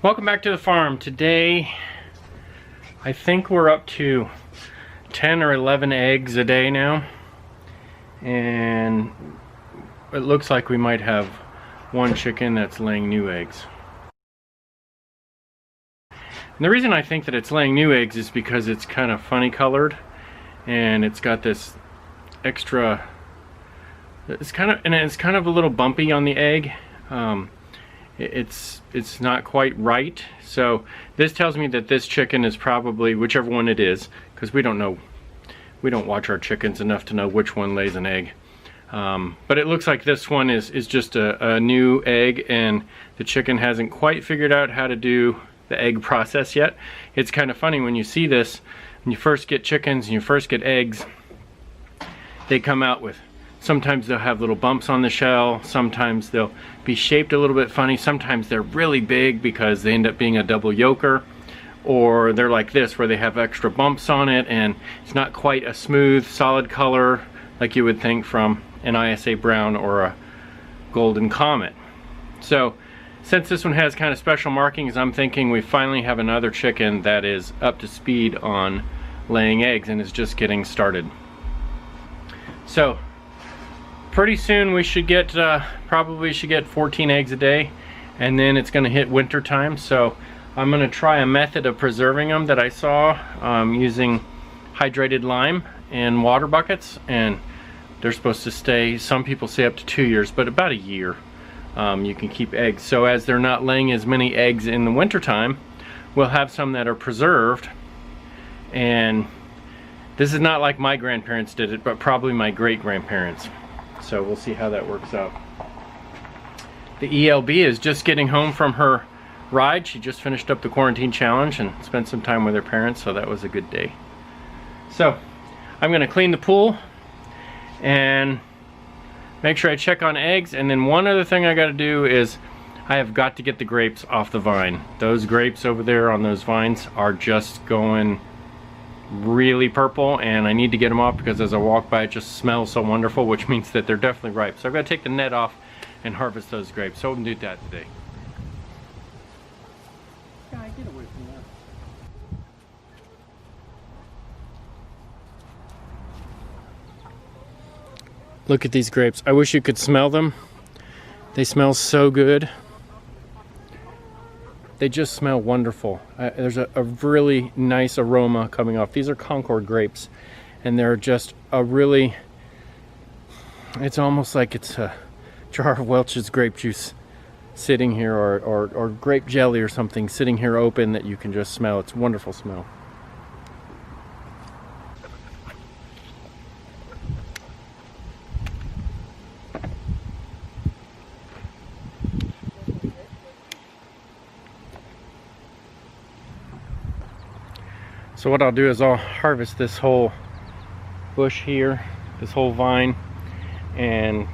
Welcome back to the farm. Today, I think we're up to 10 or 11 eggs a day now. And it looks like we might have one chicken that's laying new eggs. And the reason I think that it's laying new eggs is because it's kind of funny colored. And it's got this extra, it's kind of a little bumpy on the egg. It's not quite right, so this tells me that this chicken is probably whichever one it is, because we don't watch our chickens enough to know which one lays an egg, but it looks like this one is just a new egg, and the chicken hasn't quite figured out how to do the egg process yet. It's kind of funny when you see this, when you first get chickens and you first get eggs, they come out with, sometimes they'll have little bumps on the shell, sometimes they'll be shaped a little bit funny, sometimes they're really big because they end up being a double yolker, or they're like this where they have extra bumps on it and it's not quite a smooth, solid color like you would think from an ISA brown or a golden comet. So since this one has kind of special markings, I'm thinking we finally have another chicken that is up to speed on laying eggs and is just getting started. So pretty soon we should get probably should get 14 eggs a day, and then it's going to hit winter time. So I'm going to try a method of preserving them that I saw using hydrated lime in water buckets, and they're supposed to stay, some people say up to 2 years, but about a year you can keep eggs. So as they're not laying as many eggs in the winter time, we'll have some that are preserved. And this is not like my grandparents did it, but probably my great-grandparents. So we'll see how that works out. The ELB is just getting home from her ride. She just finished up the quarantine challenge and spent some time with her parents, so that was a good day. So I'm going to clean the pool and make sure I check on eggs. And then one other thing I got to do is I have got to get the grapes off the vine. Those grapes over there on those vines are just going really purple, and I need to get them off because as I walk by it just smells so wonderful, which means that they're definitely ripe. So I've got to take the net off and harvest those grapes. So we'll do that today. Guy, get away from there. Look at these grapes. I wish you could smell them. They smell so good. They just smell wonderful. There's a really nice aroma coming off. These are Concord grapes, and they're just a really, it's almost like it's a jar of Welch's grape juice sitting here, or grape jelly or something sitting here open that you can just smell. It's a wonderful smell. So what I'll do is I'll harvest this whole bush here, this whole vine, and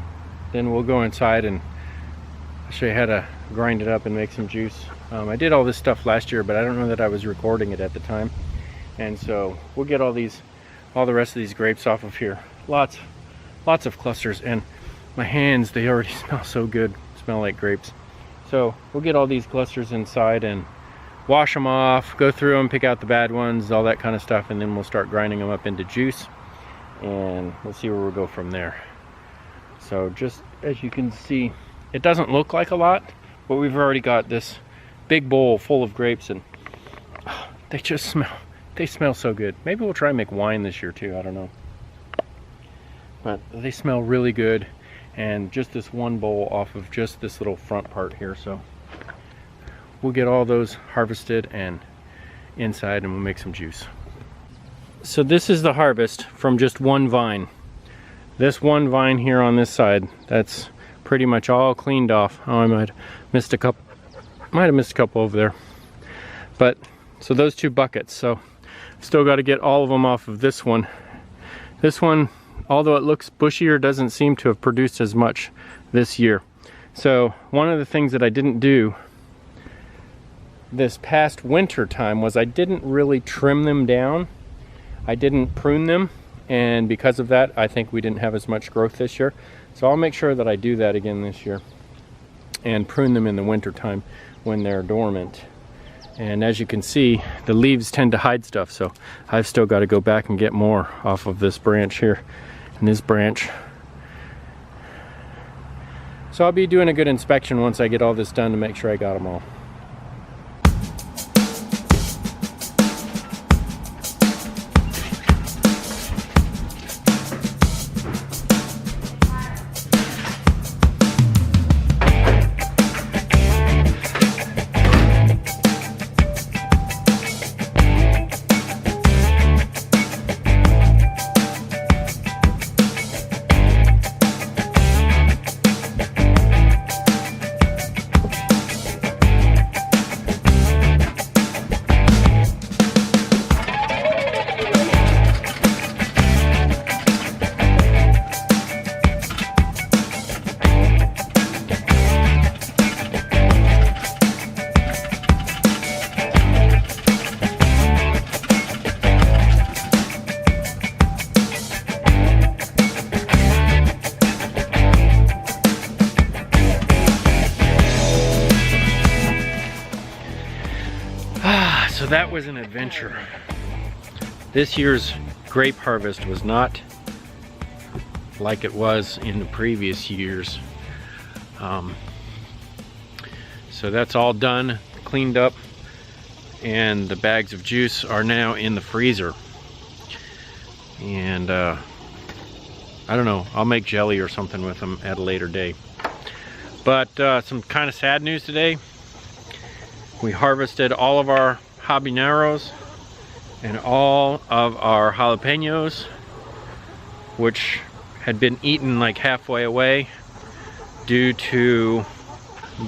then we'll go inside and I'll show you how to grind it up and make some juice. I did all this stuff last year, but I don't know that I was recording it at the time. And so we'll get all the rest of these grapes off of here. Lots of clusters, and my hands, they already smell so good, smell like grapes. So we'll get all these clusters inside and wash them off, go through them, pick out the bad ones, all that kind of stuff, and then we'll start grinding them up into juice, and we'll see where we'll go from there. So just as you can see, it doesn't look like a lot, but we've already got this big bowl full of grapes, and they smell so good. Maybe we'll try and make wine this year too, I don't know. But they smell really good, and just this one bowl off of just this little front part here. So we'll get all those harvested and inside, and we'll make some juice. So this is the harvest from just one vine. This one vine here on this side, that's pretty much all cleaned off. Oh, I might have missed a couple over there. But so those two buckets. So still got to get all of them off of this one. This one, although it looks bushier, doesn't seem to have produced as much this year. So one of the things that I didn't do this past winter time was I didn't really trim them down. I didn't prune them, and because of that I think we didn't have as much growth this year. So I'll make sure that I do that again this year and prune them in the winter time when they're dormant. And as you can see, the leaves tend to hide stuff, so I've still got to go back and get more off of this branch here and this branch. So I'll be doing a good inspection once I get all this done to make sure I got them all. So that was an adventure. This year's grape harvest was not like it was in the previous years. So that's all done, cleaned up, and the bags of juice are now in the freezer. And I don't know, I'll make jelly or something with them at a later date. But some kind of sad news today. We harvested all of our habaneros and all of our jalapenos, which had been eaten like halfway away due to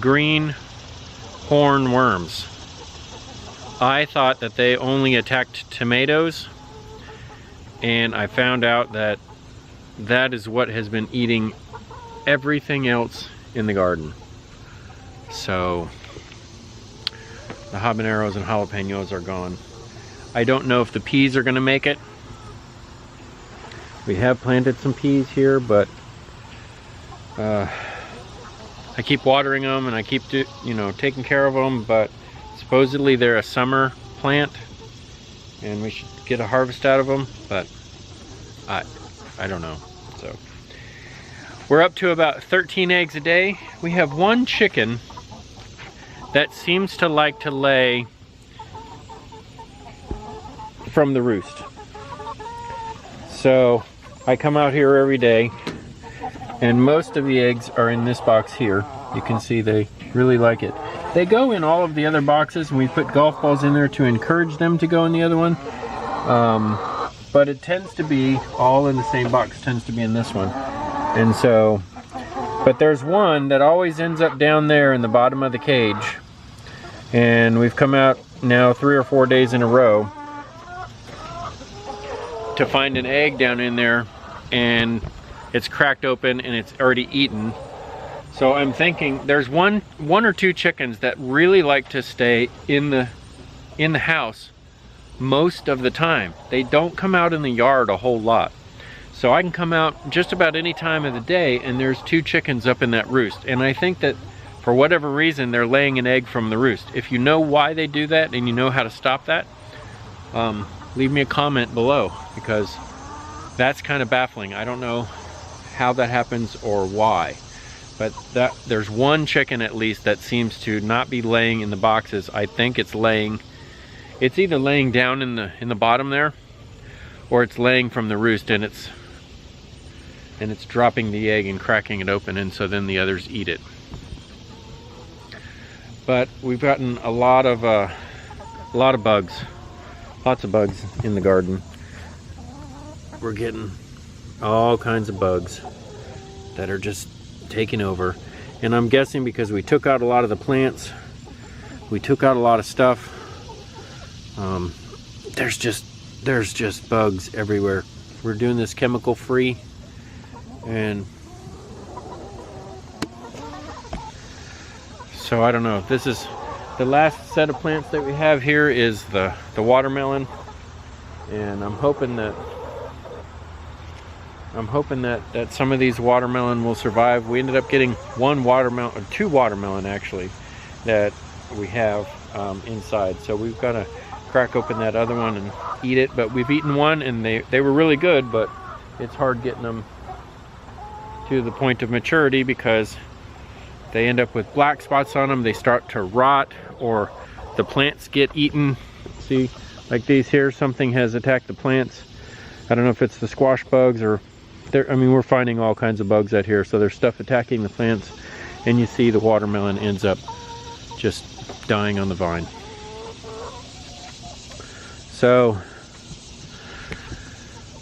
green horn worms. I thought that they only attacked tomatoes, and I found out that that is what has been eating everything else in the garden. So the habaneros and jalapenos are gone. I don't know if the peas are gonna make it. We have planted some peas here, but I keep watering them and I keep taking care of them, but supposedly they're a summer plant and we should get a harvest out of them, but I don't know. So we're up to about 13 eggs a day. We have one chicken that seems to like to lay from the roost. So I come out here every day and most of the eggs are in this box here. You can see they really like it. They go in all of the other boxes and we put golf balls in there to encourage them to go in the other one. But it tends to be all in the same box, tends to be in this one. And so, but there's one that always ends up down there in the bottom of the cage. And we've come out now 3 or 4 days in a row to find an egg down in there, and it's cracked open and it's already eaten. So I'm thinking there's one or two chickens that really like to stay in the house most of the time. They don't come out in the yard a whole lot. So I can come out just about any time of the day and there's 2 chickens up in that roost. And I think that for whatever reason, they're laying an egg from the roost. If you know why they do that and you know how to stop that, leave me a comment below, because that's kind of baffling. I don't know how that happens or why, but there's one chicken at least that seems to not be laying in the boxes. I think it's either laying down in the bottom there, or it's laying from the roost and it's dropping the egg and cracking it open, and so then the others eat it. But we've gotten a lot of bugs, lots of bugs in the garden. We're getting all kinds of bugs that are just taking over. And I'm guessing because we took out a lot of the plants, we took out a lot of stuff, there's just bugs everywhere. We're doing this chemical free, and so I don't know. This is the last set of plants that we have here is the watermelon, and I'm hoping that some of these watermelon will survive. We ended up getting 2 watermelon actually that we have inside. So we've got to crack open that other one and eat it. But we've eaten one and they were really good, but it's hard getting them to the point of maturity because they end up with black spots on them. They start to rot, or the plants get eaten. See, like these here, something has attacked the plants. I don't know if it's the squash bugs or I mean, we're finding all kinds of bugs out here. So there's stuff attacking the plants, and you see the watermelon ends up just dying on the vine. So,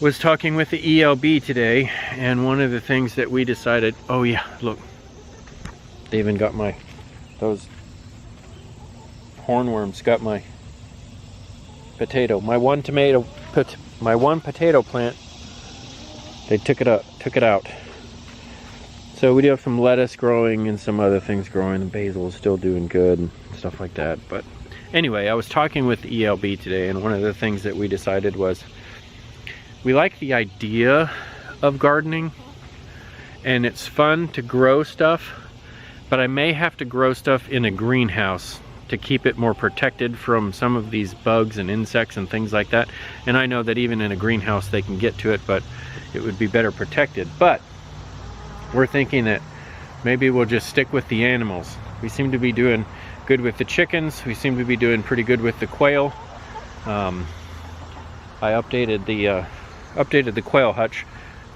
was talking with the ELB today, and one of the things that we decided, oh yeah, look, they even got those hornworms got my potato, my one potato plant. They took it out. So we do have some lettuce growing and some other things growing. The basil is still doing good and stuff like that. But anyway, I was talking with the ELB today, and one of the things that we decided was we like the idea of gardening, and it's fun to grow stuff, but I may have to grow stuff in a greenhouse to keep it more protected from some of these bugs and insects and things like that. And I know that even in a greenhouse they can get to it, but it would be better protected. But we're thinking that maybe we'll just stick with the animals. We seem to be doing good with the chickens. We seem to be doing pretty good with the quail. I updated the quail hutch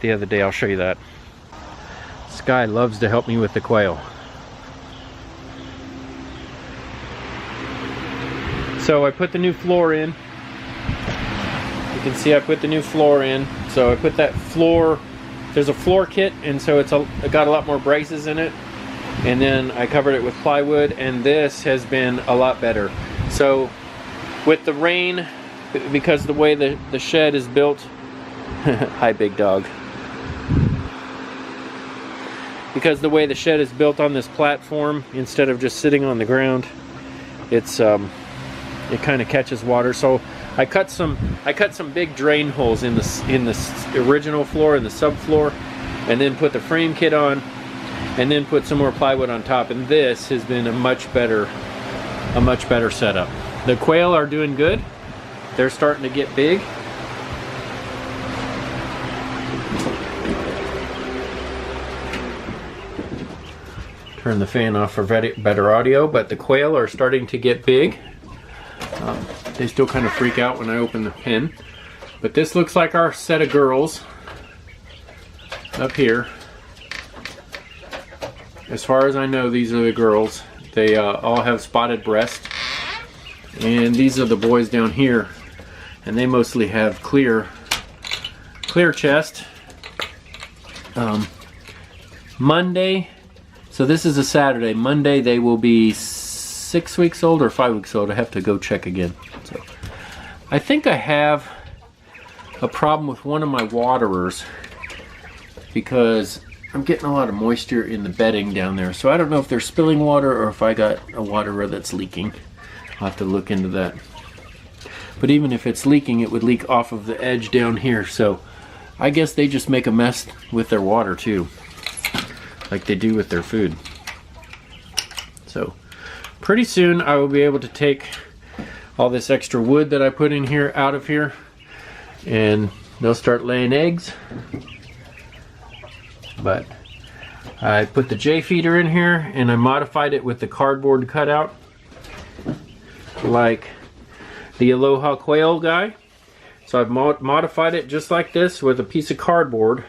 the other day. I'll show you that. Sky loves to help me with the quail. So I put the new floor in. You can see I put the new floor in. So I put that floor, there's a floor kit, and so it got a lot more braces in it. And then I covered it with plywood, and this has been a lot better. So with the rain, because the way the shed is built, hi big dog. Because the way the shed is built on this platform, instead of just sitting on the ground, it's it kind of catches water. So I cut some big drain holes in the original floor and the subfloor, and then put the frame kit on, and then put some more plywood on top. And this has been a much better setup. The quail are doing good. They're starting to get big. Turn the fan off for better audio, but the quail are starting to get big. They still kind of freak out when I open the pen. But this looks like our set of girls up here. As far as I know, these are the girls. They all have spotted breast. And these are the boys down here. And they mostly have clear chest. Monday, so this is a Saturday. Monday they will be 6 weeks old or 5 weeks old. I have to go check again. So I think I have a problem with one of my waterers because I'm getting a lot of moisture in the bedding down there. So I don't know if they're spilling water or if I got a waterer that's leaking. I'll have to look into that. But even if it's leaking, it would leak off of the edge down here. So I guess they just make a mess with their water too, like they do with their food. So pretty soon I will be able to take all this extra wood that I put in here out of here, and they'll start laying eggs. But I put the J feeder in here and I modified it with the cardboard cutout, like the Aloha quail guy. So I've modified it just like this with a piece of cardboard,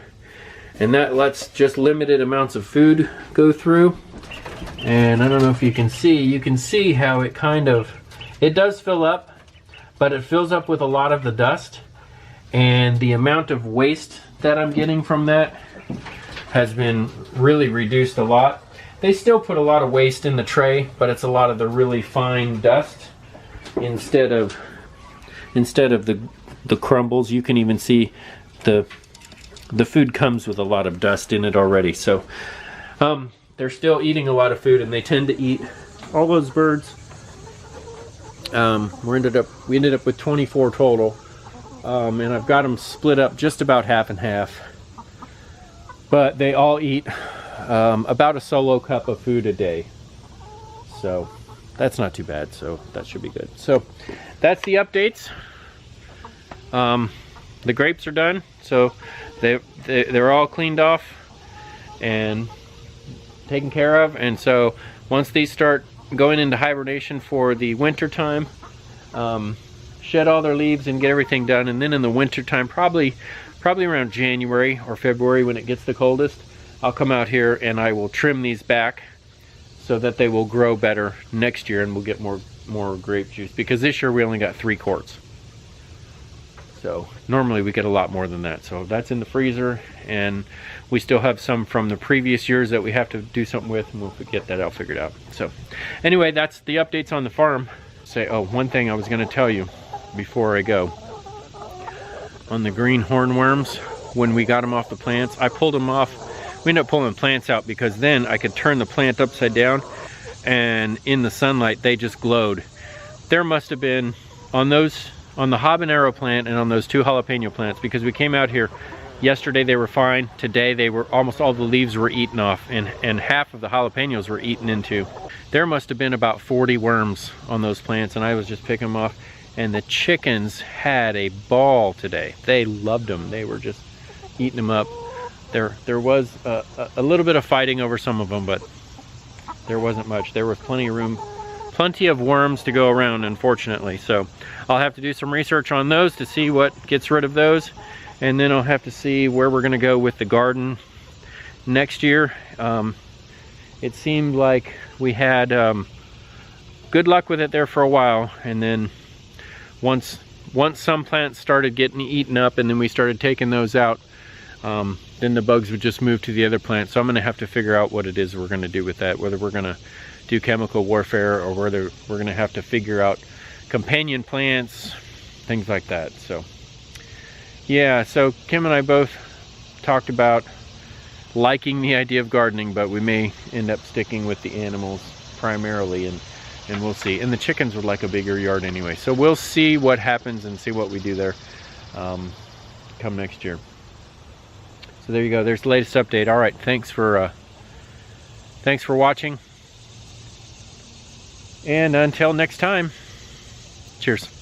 and that lets just limited amounts of food go through. And I don't know if you can see how it kind of, it does fill up, but it fills up with a lot of the dust, and the amount of waste that I'm getting from that has been really reduced a lot. They still put a lot of waste in the tray, but it's a lot of the really fine dust instead of the crumbles. You can even see the food comes with a lot of dust in it already. So they're still eating a lot of food, and they tend to eat all those birds. We ended up with 24 total, and I've got them split up just about half and half. But they all eat about a solo cup of food a day. So that's not too bad, so that should be good. So that's the updates. The grapes are done, so they're all cleaned off and taken care of. And so once these start going into hibernation for the winter time, shed all their leaves and get everything done. And then in the winter time, probably around January or February when it gets the coldest, I'll come out here and I will trim these back so that they will grow better next year and we'll get more grape juice, because this year we only got 3 quarts. So normally we get a lot more than that. So that's in the freezer, and we still have some from the previous years that we have to do something with, and we'll get that all figured out. So anyway, that's the updates on the farm. One thing I was going to tell you before I go. On the green hornworms, when we got them off the plants, I pulled them off. We ended up pulling the plants out because then I could turn the plant upside down, and in the sunlight they just glowed. There must have been on the habanero plant and on those 2 jalapeno plants, because we came out here yesterday, they were fine. Today they were almost all the leaves were eaten off, and half of the jalapenos were eaten into. There must have been about 40 worms on those plants, and I was just picking them off. And the chickens had a ball today. They loved them. They were just eating them up. There was a little bit of fighting over some of them, but there wasn't much. There was plenty of room, plenty of worms to go around, unfortunately. So I'll have to do some research on those to see what gets rid of those. And then I'll have to see where we're gonna go with the garden next year. It seemed like we had good luck with it there for a while, and then once some plants started getting eaten up and then we started taking those out, then the bugs would just move to the other plants. So I'm gonna have to figure out what it is we're gonna do with that, whether we're gonna do chemical warfare or whether we're gonna have to figure out companion plants, things like that. So yeah, so Kim and I both talked about liking the idea of gardening, but we may end up sticking with the animals primarily, and we'll see. And the chickens would like a bigger yard anyway, so we'll see what happens and see what we do there come next year. So there you go, there's the latest update. All right, thanks for watching, and until next time, cheers.